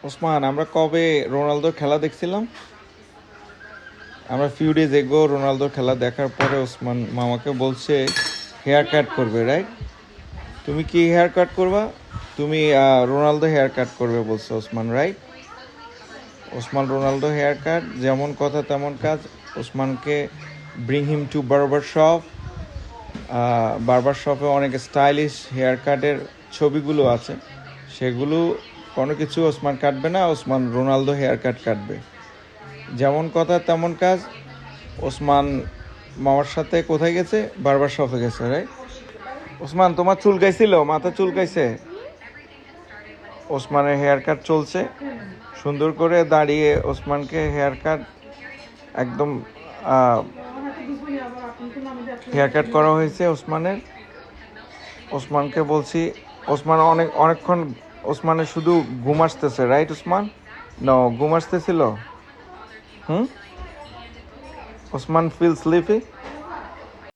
ওসমান, আমরা কবে রোনালদোর খেলা দেখছিলাম? আমরা ফিউ ডেজ এগো রোনালদোর খেলা দেখার পরে ওসমান মামাকে বলছে হেয়ার কাট করবে, রাইট? তুমি কি হেয়ার কাট করবা? তুমি রোনালদো হেয়ার কাট করবে বলছে Osman, right? Osman Ronaldo hair cut, যেমন কথা তেমন কাজ। ওসমানকে bring him to barber shop. Barber শপে অনেক স্টাইলিশ হেয়ার কাটের ছবিগুলো আছে, সেগুলো কোনো কিছু ওসমান কাটবে না, ওসমান রোনালদো হেয়ার কাট কাটবে। যেমন কথা তেমন কাজ। ওসমান মামার সাথে কোথায় গেছে? বারবার শপে গেছে, রাইট? ওসমান, তোমার চুলকাইছিল, মাথা চুলকাইছে? ওসমানের হেয়ার কাট চলছে, সুন্দর করে দাঁড়িয়ে ওসমানকে হেয়ার কাট একদম হেয়ার কাট করা হয়েছে ওসমানের। ওসমানকে বলছি, ওসমান অনেকক্ষণ ওসমানের শুধু ঘুম আসতেছে, রাইট ওসমান? না, ঘুম আসতেছিল। Osman feel sleepy.